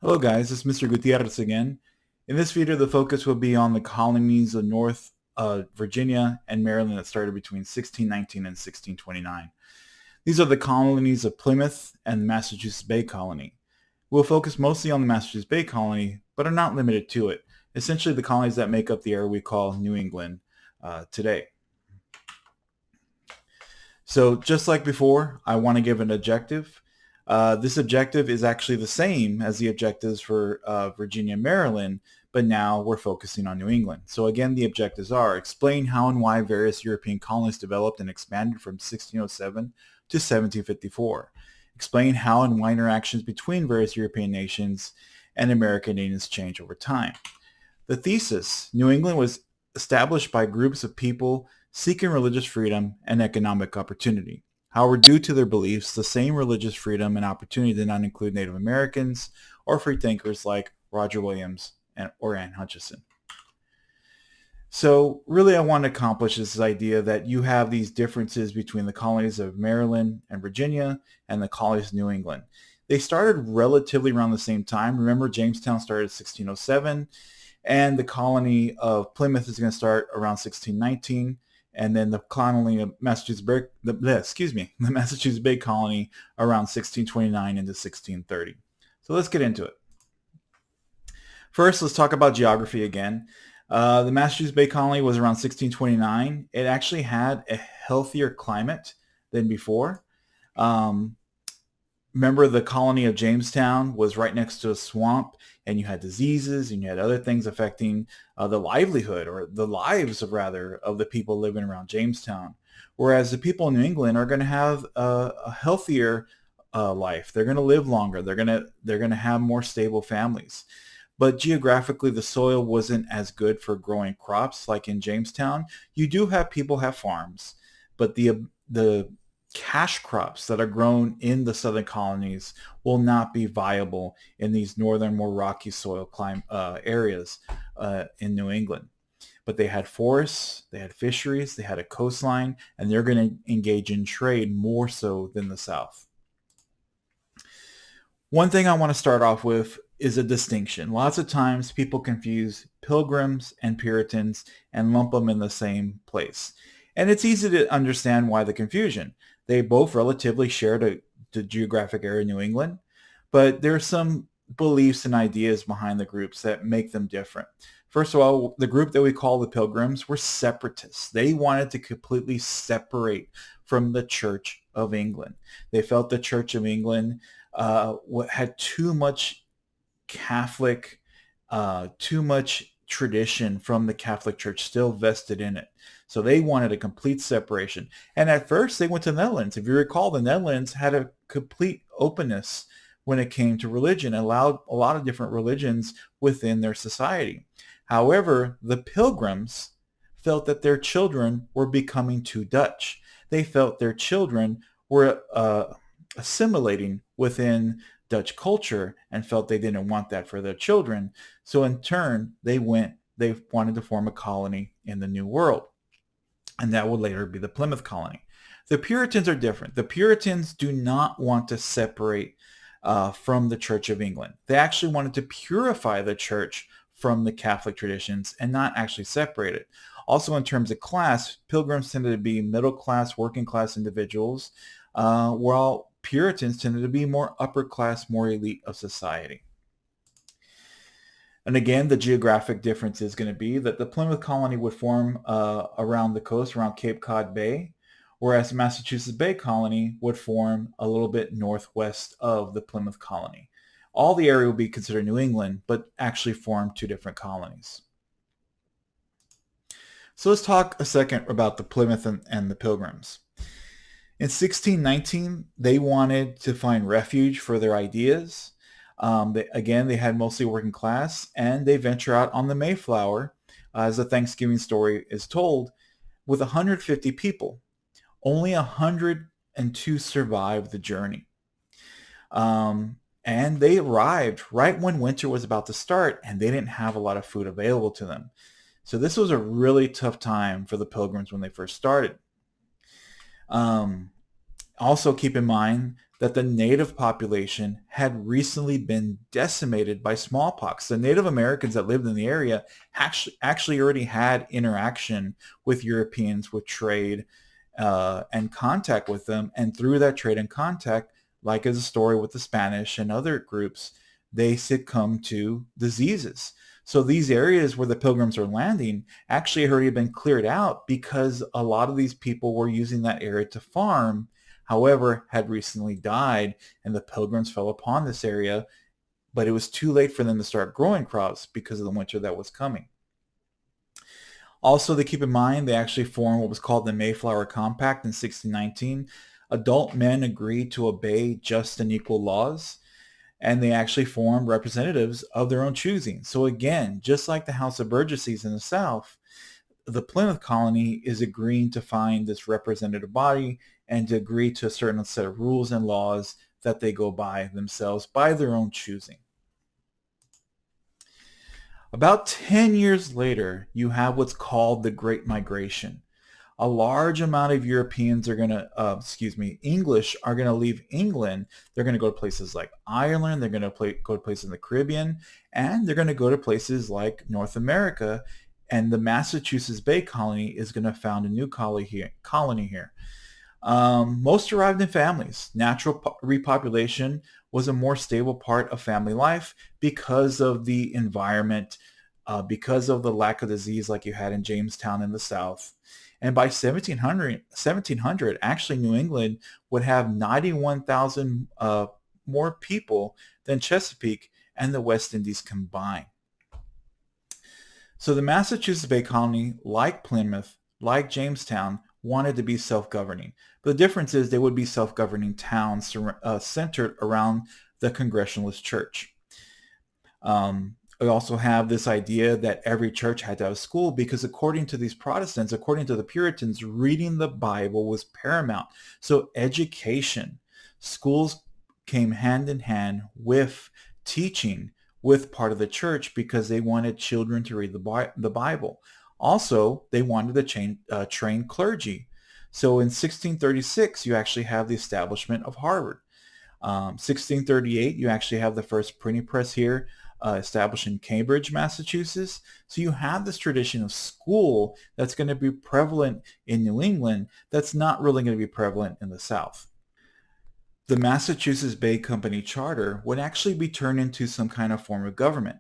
Hello guys, this is Mr. Gutierrez again. In this video, the focus will be on the colonies of North Virginia and Maryland that started between 1619 and 1629. These are the colonies of Plymouth and the Massachusetts Bay Colony. We'll focus mostly on the Massachusetts Bay Colony, but are not limited to it. Essentially, the colonies that make up the area we call New England today. So just like before, I want to give an objective. This objective is actually the same as the objectives for Virginia and Maryland, but now we're focusing on New England. So again, the objectives are explain how and why various European colonies developed and expanded from 1607 to 1754. Explain how and why interactions between various European nations and American nations change over time. The thesis, New England was established by groups of people seeking religious freedom and economic opportunity. However, due to their beliefs, the same religious freedom and opportunity did not include Native Americans or free thinkers like Roger Williams or Anne Hutchinson. So really I want to accomplish this idea that you have these differences between the colonies of Maryland and Virginia and the colonies of New England. They started relatively around the same time. Remember, Jamestown started in 1607, and the colony of Plymouth is going to start around 1619. And then the colony of Massachusetts Bay, the Massachusetts Bay Colony around 1629 into 1630. So let's get into it. First, let's talk about geography again. The Massachusetts Bay Colony was around 1629. It actually had a healthier climate than before. Remember, the colony of Jamestown was right next to a swamp, and you had diseases and you had other things affecting the livelihood, or the lives of rather, of the people living around Jamestown. Whereas the people in New England are going to have a healthier life. They're going to live longer. They're going to have more stable families. But geographically, the soil wasn't as good for growing crops like in Jamestown. You do have people have farms, but the cash crops that are grown in the southern colonies will not be viable in these northern, more rocky soil areas in New England. But they had forests, they had fisheries, they had a coastline, and they're going to engage in trade more so than the South. One thing I want to start off with is a distinction. Lots of times people confuse Pilgrims and Puritans and lump them in the same place. And it's easy to understand why the confusion. They both relatively share the geographic area of New England, but there are some beliefs and ideas behind the groups that make them different. First of all, the group that we call the Pilgrims were separatists. They wanted to completely separate from the Church of England. They felt the Church of England had too much Catholic, too much tradition from the Catholic Church still vested in it. So they wanted a complete separation. And at first they went to the Netherlands. If you recall, the Netherlands had a complete openness when it came to religion, allowed a lot of different religions within their society. However, the Pilgrims felt that their children were becoming too Dutch. They felt their children were assimilating within Dutch culture and felt they didn't want that for their children. So in turn, they wanted to form a colony in the New World. And that would later be the Plymouth colony. The Puritans are different. The Puritans do not want to separate from the Church of England. They actually wanted to purify the church from the Catholic traditions and not actually separate it. Also, in terms of class, Pilgrims tended to be middle class, working class individuals, while Puritans tended to be more upper class, more elite of society. And again, the geographic difference is going to be that the Plymouth colony would form around the coast, around Cape Cod Bay, whereas the Massachusetts Bay Colony would form a little bit northwest of the Plymouth colony. All the area would be considered New England, but actually formed two different colonies. So let's talk a second about the Plymouth and the Pilgrims. In 1619, they wanted to find refuge for their ideas. They had mostly working class, and they venture out on the Mayflower, as the Thanksgiving story is told, with 150 people. Only 102 survived the journey. And they arrived right when winter was about to start, and they didn't have a lot of food available to them. So this was a really tough time for the Pilgrims when they first started. Also keep in mind that the native population had recently been decimated by smallpox. The Native Americans that lived in the area actually already had interaction with Europeans, with trade and contact with them. And through that trade and contact, like as a story with the Spanish and other groups, they succumb to diseases. So these areas where the Pilgrims are landing actually had already been cleared out because a lot of these people were using that area to farm, however, had recently died, and the Pilgrims fell upon this area, but it was too late for them to start growing crops because of the winter that was coming. Also, to keep in mind, they actually formed what was called the Mayflower Compact in 1619. Adult men agreed to obey just and equal laws, and they actually formed representatives of their own choosing. So again, just like the House of Burgesses in the South, the Plymouth colony is agreeing to find this representative body and to agree to a certain set of rules and laws that they go by themselves by their own choosing. About 10 years later, you have what's called the Great Migration. A large amount of Europeans are going to, English are going to leave England. They're going to go to places like Ireland. They're going to go to places in the Caribbean, and they're going to go to places like North America. And the Massachusetts Bay Colony is going to found a new colony here. Most arrived in families. Natural repopulation was a more stable part of family life because of the environment, because of the lack of disease like you had in Jamestown in the South. And by 1700, actually New England would have 91,000 more people than Chesapeake and the West Indies combined. So the Massachusetts Bay Colony, like Plymouth, like Jamestown, wanted to be self-governing. But the difference is they would be self-governing towns centered around the Congregationalist Church. We also have this idea that every church had to have a school because according to these Protestants, according to the Puritans, reading the Bible was paramount. So education, schools came hand in hand with teaching with part of the church because they wanted children to read the Bible. Also, they wanted to train clergy. So in 1636, you actually have the establishment of Harvard. 1638, you actually have the first printing press here established in Cambridge, Massachusetts. So you have this tradition of school that's going to be prevalent in New England that's not really going to be prevalent in the South. The Massachusetts Bay Company Charter would actually be turned into some kind of form of government.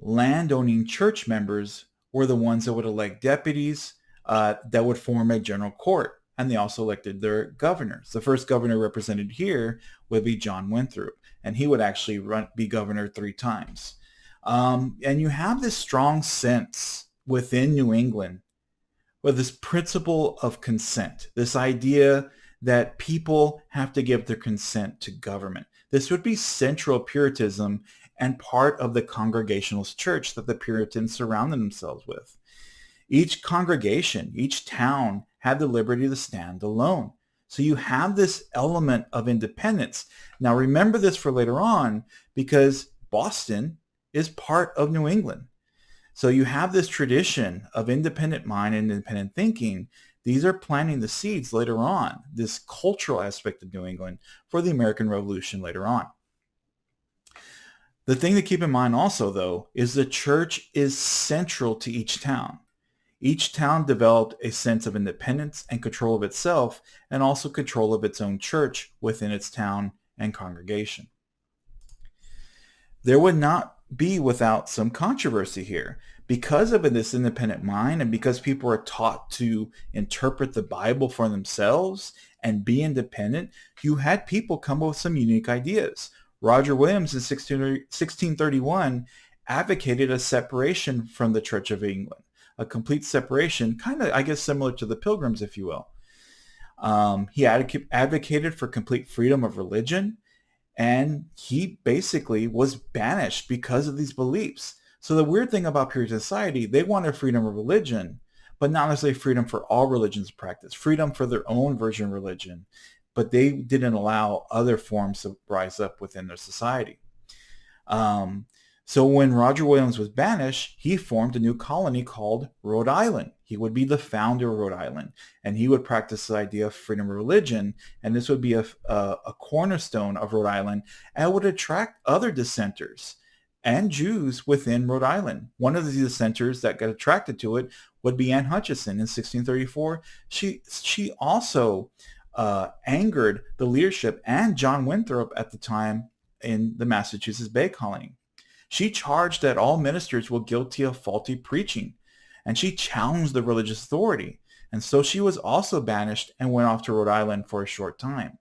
Landowning church members were the ones that would elect deputies that would form a general court, and they also elected their governors. The first governor represented here would be John Winthrop, and he would actually be governor 3 times. And you have this strong sense within New England with this principle of consent, this idea that people have to give their consent to government. This would be central Puritanism and part of the Congregationalist church that the Puritans surrounded themselves with. Each congregation, each town had the liberty to stand alone. So you have this element of independence. Now remember this for later on because Boston is part of New England. So you have this tradition of independent mind and independent thinking. These are planting the seeds later on, this cultural aspect of New England for the American Revolution later on. The thing to keep in mind also, though, is the church is central to each town. Each town developed a sense of independence and control of itself and also control of its own church within its town and congregation. There would not be without some controversy here. Because of this independent mind and because people are taught to interpret the Bible for themselves and be independent, you had people come up with some unique ideas. Roger Williams in 1631 advocated a separation from the Church of England, a complete separation, kind of, I guess, similar to the Pilgrims, if you will. He advocated for complete freedom of religion, and he basically was banished because of these beliefs. So the weird thing about Puritan society, they wanted freedom of religion, but not necessarily freedom for all religions to practice, freedom for their own version of religion, but they didn't allow other forms to rise up within their society. So when Roger Williams was banished, he formed a new colony called Rhode Island. He would be the founder of Rhode Island, and he would practice the idea of freedom of religion, and this would be a cornerstone of Rhode Island, and would attract other dissenters and Jews within Rhode Island. One of the dissenters that got attracted to it would be Anne Hutchinson in 1634. She also angered the leadership and John Winthrop at the time in the Massachusetts Bay Colony. She charged that all ministers were guilty of faulty preaching, and she challenged the religious authority. And so she was also banished and went off to Rhode Island for a short time.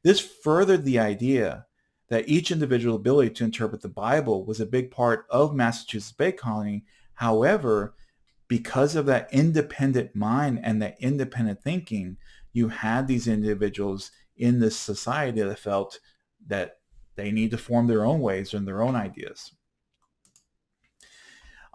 This furthered the idea that each individual's ability to interpret the Bible was a big part of Massachusetts Bay Colony. However, because of that independent mind and that independent thinking, you had these individuals in this society that felt that they need to form their own ways and their own ideas.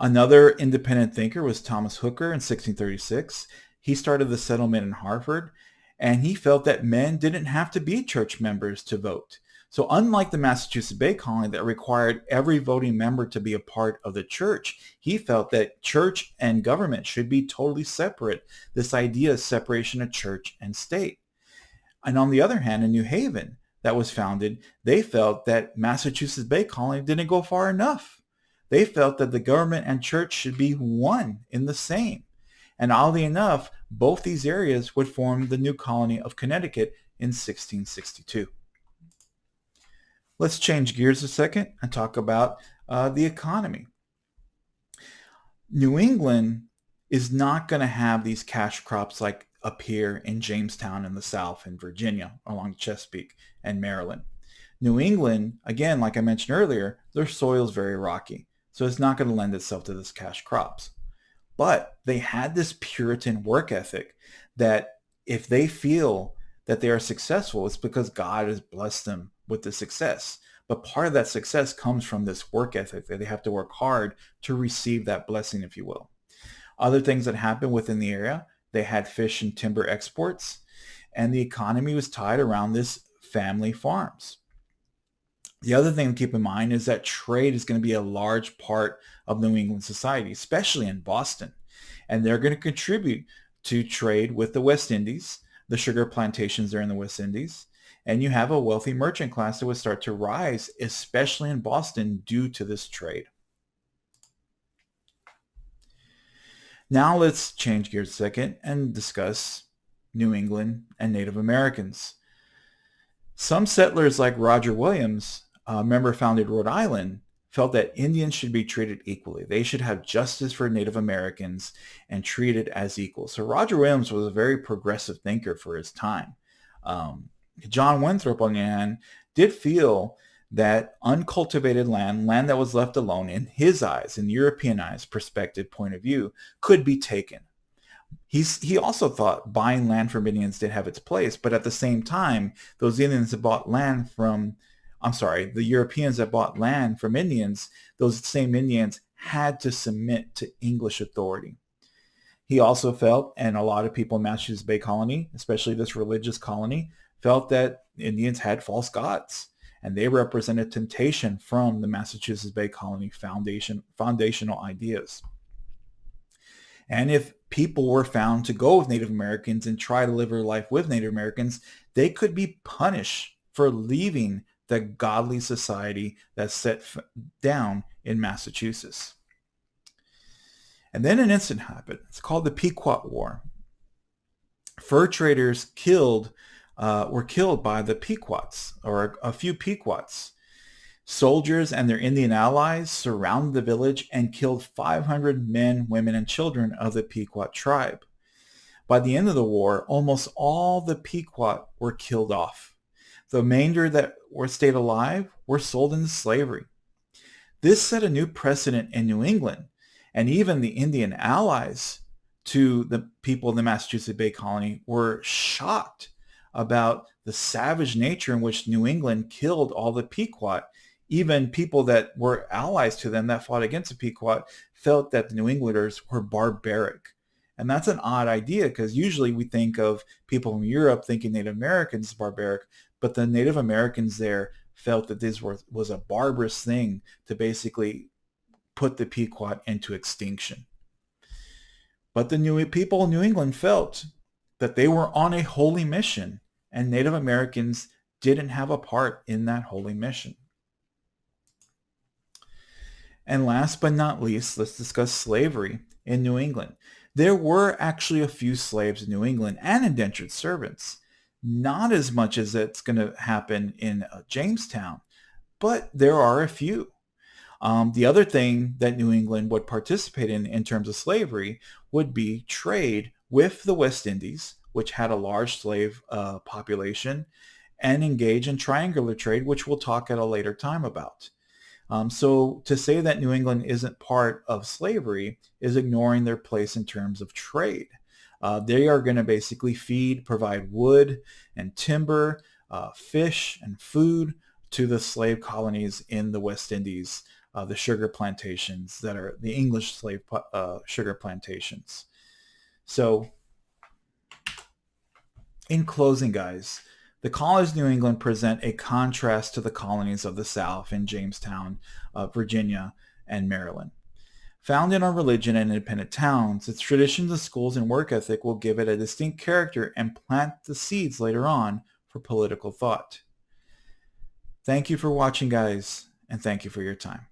Another independent thinker was Thomas Hooker in 1636. He started the settlement in Hartford, and he felt that men didn't have to be church members to vote. So unlike the Massachusetts Bay Colony that required every voting member to be a part of the church, he felt that church and government should be totally separate, this idea of separation of church and state. And on the other hand, in New Haven, that was founded, they felt that Massachusetts Bay Colony didn't go far enough. They felt that the government and church should be one in the same. And oddly enough, both these areas would form the new colony of Connecticut in 1662. Let's change gears a second and talk about the economy. New England is not going to have these cash crops like up here in Jamestown in the South and Virginia along Chesapeake and Maryland. New England, again, like I mentioned earlier, their soil is very rocky, so it's not going to lend itself to this cash crops. But they had this Puritan work ethic that if they feel that they are successful, it's because God has blessed them with the success. But part of that success comes from this work ethic that they have to work hard to receive that blessing, if you will. Other things that happened within the area, they had fish and timber exports, and the economy was tied around this family farms. The other thing to keep in mind is that trade is going to be a large part of New England society, especially in Boston. And they're going to contribute to trade with the West Indies, the sugar plantations there in the West Indies. And you have a wealthy merchant class that would start to rise, especially in Boston, due to this trade. Now let's change gears a second and discuss New England and Native Americans. Some settlers like Roger Williams, a member founded Rhode Island, felt that Indians should be treated equally. They should have justice for Native Americans and treated as equal. So Roger Williams was a very progressive thinker for his time. John Winthrop, on the other hand, did feel that uncultivated land that was left alone in his eyes, in European eyes, perspective, point of view, could be taken. He also thought buying land from Indians did have its place, but at the same time, those Indians that bought land from, the Europeans that bought land from Indians, those same Indians had to submit to English authority. He also felt, and a lot of people in Massachusetts Bay Colony, especially this religious colony, felt that Indians had false gods, and they represented temptation from the Massachusetts Bay Colony foundational ideas. And if people were found to go with Native Americans and try to live their life with Native Americans, they could be punished for leaving the godly society that's set down in Massachusetts. And then an incident happened. It's called the Pequot War. Fur traders were killed by the Pequots, or a few Pequots. Soldiers and their Indian allies surrounded the village and killed 500 men, women, and children of the Pequot tribe. By the end of the war, almost all the Pequot were killed off. The remainder that were stayed alive were sold into slavery. This set a new precedent in New England, and even the Indian allies to the people in the Massachusetts Bay Colony were shocked about the savage nature in which New England killed all the Pequot. Even people that were allies to them that fought against the Pequot felt that the New Englanders were barbaric. And that's an odd idea, because usually we think of people from Europe thinking Native Americans barbaric, but the Native Americans there felt that was a barbarous thing to basically put the Pequot into extinction. But the people in New England felt that they were on a holy mission, and Native Americans didn't have a part in that holy mission. And last but not least, let's discuss slavery in New England. There were actually a few slaves in New England and indentured servants. Not as much as it's going to happen in Jamestown, but there are a few. The other thing that New England would participate in terms of slavery would be trade with the West Indies, which had a large slave population, and engage in triangular trade, which we'll talk at a later time about. So to say that New England isn't part of slavery is ignoring their place in terms of trade. They are going to basically provide wood and timber, fish and food to the slave colonies in the West Indies, the sugar plantations that are the English slave sugar plantations. So in closing, guys, the colonies of New England present a contrast to the colonies of the South in Jamestown, Virginia, and Maryland. Founded on religion and independent towns, its traditions and schools and work ethic will give it a distinct character and plant the seeds later on for political thought. Thank you for watching, guys, and thank you for your time.